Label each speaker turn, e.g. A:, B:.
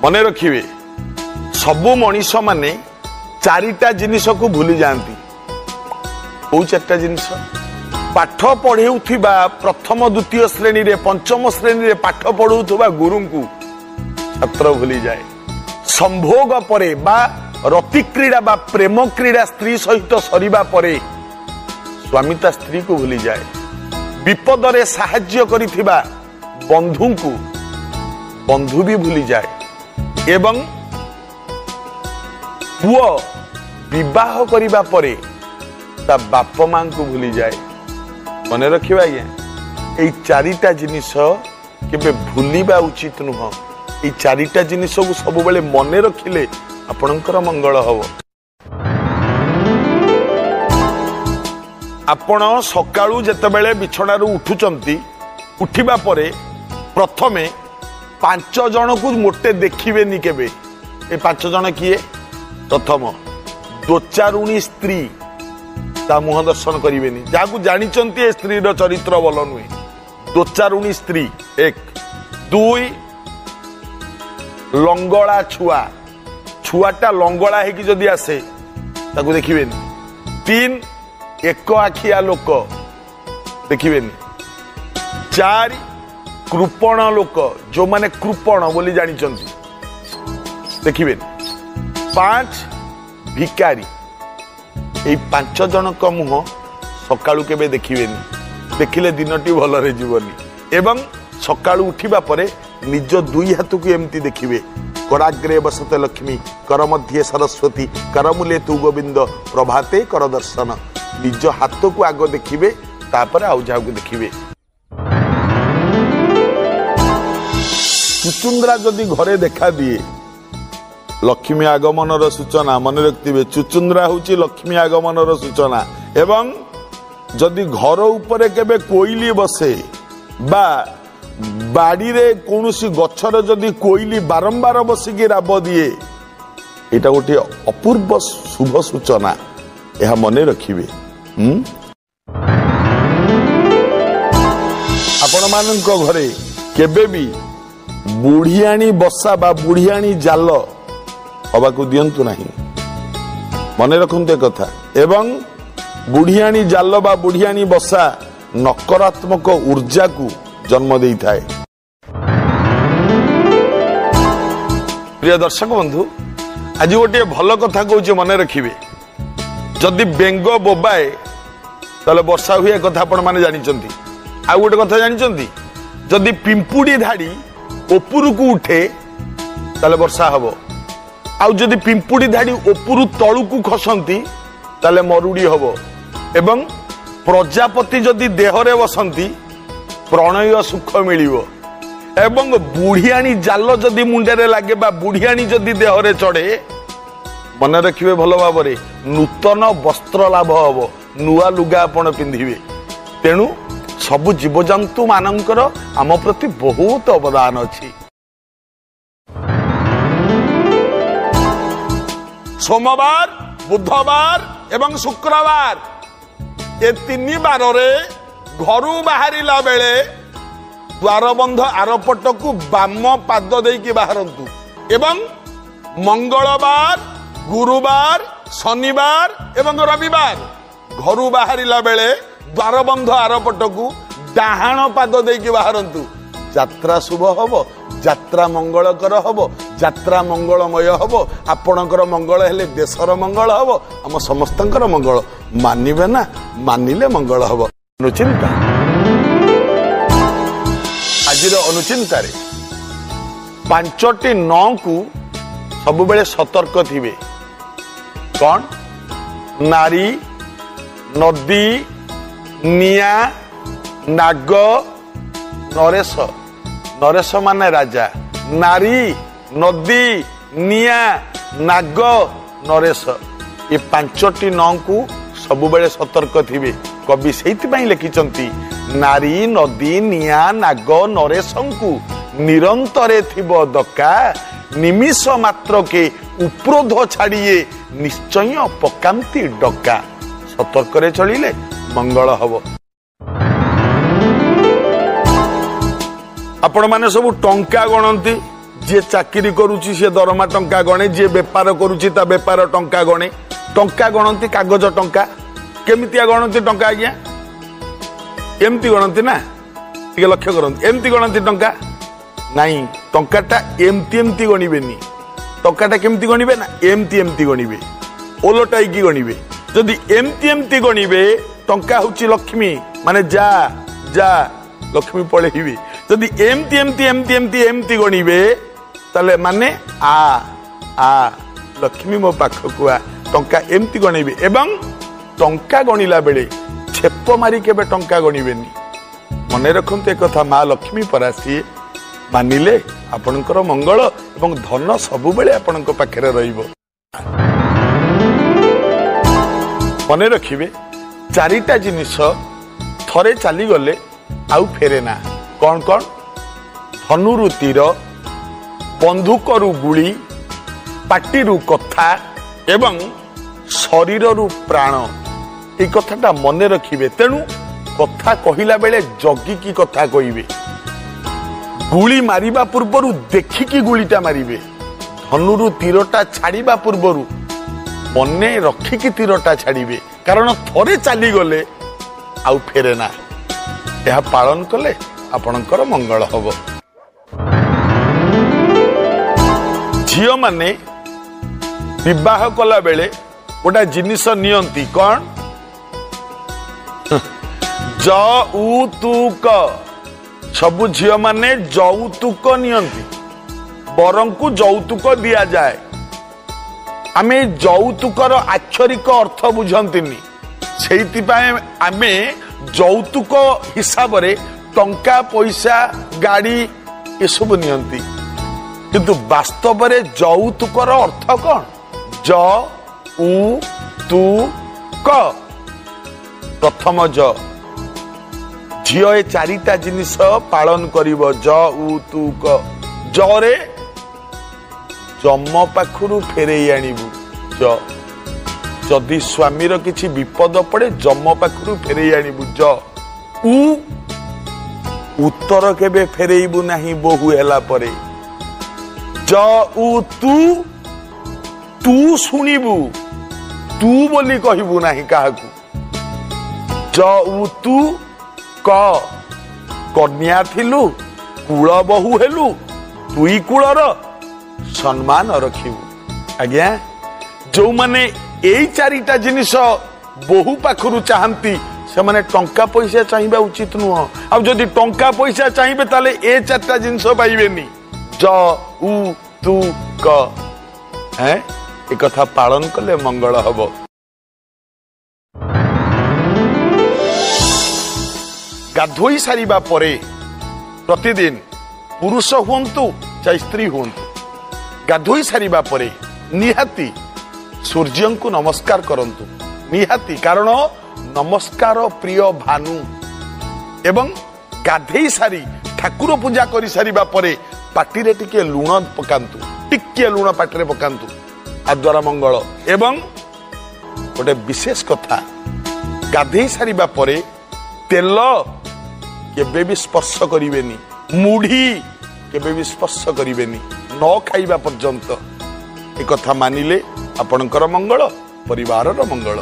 A: मन रखिए सबु मनीष माने चारिटा जिनिस को भूली जाती। कौ चारिटा जिनिस पाठ पढ़ाऊा प्रथम द्वितीय श्रेणी रे पंचम श्रेणी रे पाठ पढ़ाऊा गुरु को छात्र भूली जाए। संभोग परे बा रति क्रीड़ा बा प्रेम क्रीड़ा स्त्री सहित सरिबा परे स्वामिता स्त्री को भूली जाए। विपद रे साहाय्य करिथिबा बंधु को बंधु भी भूली जाए। एवं पुओ विवाह करिबा परे ता बाप मां को भूली जाए। मन रखिबा आज्ञा ए चारिटा जिनिस केबे भूलिबा उचित नुह। ए चारिटा जिनिस को सब बेले मन रखिले आपणकर मंगल हब। आपण सकाळू जेतेबेले बिछणारू उठुचंती उठिबा परे प्रथमे 5 जन को मोटे देखिबेनी केबे। ए 5 जन किए? प्रथम दोचारुणी स्त्री ता मुह दर्शन करिवेनी जाकू जानिचंती ए स्त्री रो चरित्र भल नुहे। दोचारुणी स्त्री 1 2 लंगड़ा छुआ छुआटा लंगड़ा है कि जदि आसे ताकू देखिबेनी। 3 एक आखिया लोक देखिबेनी। 4 कृपण लोक जो माने कृपण बोली जानिचंती देखिबेनी। 5 भिकारी। ए 5 जन को मुह सकाळू केबे देखिबेनी। देखिले दिनटी भलरे जीवनी। एवं सकाळू उठिबा परे निज 2 हाथ को एमती देखिबे। कराग्रे बसते लक्ष्मी कर मध्ये सरस्वती करमूले तू गोविंद प्रभाते कर दर्शन। निज हाथ को आग देखिबे तापर आउ जा को देखिबे। चुचुंद्रा जदि घरे देखा दिए लक्ष्मी आगमन सूचना। मन रखिबे चुचुंद्रा होची लक्ष्मी आगमन सूचना। एवं जदि घर उपरे केबे कोइली बसे बा बाड़ी रे कौनसी गछर जदि कोइली बारंबार बसिकी राब दिए एटा गोटे अपूर्व शुभ सूचना। यह मन रखिबे। आपण मानक घरे केबे भी बुढ़ियाणी बसा बा बुढ़ियाणी जाल हवा को दियंतु नहीं। मन रखते कथा। एवं बुढ़ियाणी जाल बा बुढ़ियाणी बसा नकारात्मक ऊर्जा को जन्म दे थाए। प्रिय दर्शक बंधु आज गोटे भल कथा कहूँ मन रखिए। जदि बेंग बोबाए ताले वर्षा हुए कथा आपण माने जानिचंती। आ गोटे कथा जानिचंती जदि पिंपुड़ी धाड़ी ओपुरु को उठे ताले वर्षा हबो। आउ जदि पिंपुड़ी धाड़ी ओपुरु तळु को खसंती ताले मरुड़ी हबो। एवं प्रजापति जदि देहरे बसंती प्रणय सुख मिलिवो। एवं बुढ़ियाणी जाल जदि मुंडे लगे बा बुढ़ियाणी जदि देहरे चढ़े मन रखिए भल भाव नूतन वस्त्र लाभ हम नुआ लुगा आपण पिंधिबे। तेणु सबु जीवजंतु मानकर आम प्रति बहुत अवदान अछि। सोमवार बुधवार एवं शुक्रवार ए 3 बार रे घरू बाहरिला बेले द्वारबंध आरपट को बाम पाद देकी बाहरंतु। एवं मंगलवार गुरुवार शनिवार एवं रविवार घरू बाहरिला बेले द्वारबंध आरपट को डाहाण पाद देकी बाहरंतु। यात्रा शुभ हब यात्रा मंगलकर हब यात्रा मंगलमय हब। आपणकर मंगल हेले देशर मंगल हब आम समस्तंकर मंगल। मानिबे ना मानिले मंगल हब। अनुचिंता आज अनुचिंता 5टी 9 को सब बेले सतर्क थिबे। कौन? नारी नदी निया नाग नरेश। नरेश माने राजा। नारी नदी निया नाग नरेश ये 5टी 9 को सब बेले सतर्क थिबे। कवि से लिखिंट नारी नदी निया नाग नरेश को निरंतरे थिबो दका निमिष मात्र के उपरोध छाड़िए निश्चय पकांती डका। सतर्क रे चलिले मंगल हब। आपण माने सब टंका गणती जे चाकरी करुची से दरमा टंका गणे, जे बेपार करुची ता बेपार टंका गणे। टंका गणती कागज टंका केमितिया गणती टंका आज्ञा एमती गणती ना टिके लक्ष्य करंती एमती गणती टंका नहीं टंकाटा एमती एमती गणिबेनी टंकाटा केमती गणिबे ना एमती एमती गणिबे ओलटाइकी गणिबे जदि एमती एमती गणिबे टंका होची लक्ष्मी माने जा जा लक्ष्मी पळेइबे जदि एमती एमती एमती एमती एमती गणिबे ताले माने आ लक्ष्मी मो पाखकु आ टंका एमती गणिबे एवं टंका गणिला बेले छेप मारी केबे टंका गणिबेनी मने रखंतु एक कथा माँ लक्ष्मी परासी मानिले आपणकर मंगल एवं धन सबु बेले आपणक पाखरे रहिबो मने रखिबे चारिटा जिनिस थरे चली गले आउ फेरे ना कौन कौन धनुरु तीर बंधुकरु गुली पाटिरु कथा एवं शरीररु प्राण ए कथाटा मने रखिबे तेणु कथा कहिला बेले जगिकी कथा कहिबे गुली मारिबा पूर्वरु देखिकी गुलीटा मारिबे धनुरु तीरटा छाड़िबा पूर्वरु मने रखिकी तीरटा छाड़िबे कारण थरे चली गले आउ फेरे ना यह पालन कले आपणकर मंगल हब झियो माने विवाह कला बेले गोटा जिनिस नियंती कौन जौतुक सबु झियो माने जौतुक नियंती बरं को जौतुक दिया जाए आमे जौतुकर आक्षरिक अर्थ बुझंतिनी सेइतिपाए आमे जौतुक हिसाब रे टंका पैसा गाड़ी ये सब नियंती किंतु वास्तव रे जौतुकर अर्थ कौन ज उ तु क प्रथम ज झियो ए चारिटा जिनिस पालन करिवो ज उ तु क जरे जम पाखरु फेरेई आनिबु ज जदि स्वामीर किछि विपद पड़े जम पाखरु फेरेई आनिबु ज उ उत्तर केबे फेरेइबु नाही बहु हैला परे ज उ तू सुनिबु तू बोली कहिबु नाही काहाकू ज उ तू क कन्या थिलु कुल बहु हेलु दुई कुलर सम्मान रखिबु आज्ञा जो माने एई चारिटा जिनिस बहु पाखरु चाहंती से माने टंका पैसा चाहिबा उचित नुह अब जदि टंका पैसा चाहिबे ताले ए चारटा जिनिस पाइबेनी ज उ तू क हैं एक कथा पालन कले मंगल हब गाधोई सारिबा परे प्रतिदिन पुरुष हुंतु चाहे स्त्री हुंतु गाधोई सारिबा परे निहाती सूर्य को नमस्कार करंतु निहाती कारण नमस्कार प्रिय भानु एवं गाधेई सारी ठाकुर पूजा करी सारिबा परे पाटिरे टिके लुण पकांतु टिके लुण पाटिरे पकांतु आद्वारा मंगल एवं गोटे विशेष कथा गाधेई सारिबा परे तेल केबे भी स्पर्श करिवेनी मुढ़ी केबे भी स्पर्श करिवेनी न खाइबा पर्यंत एक कथा मानिले आपणकर मंगल परिवारर मंगल।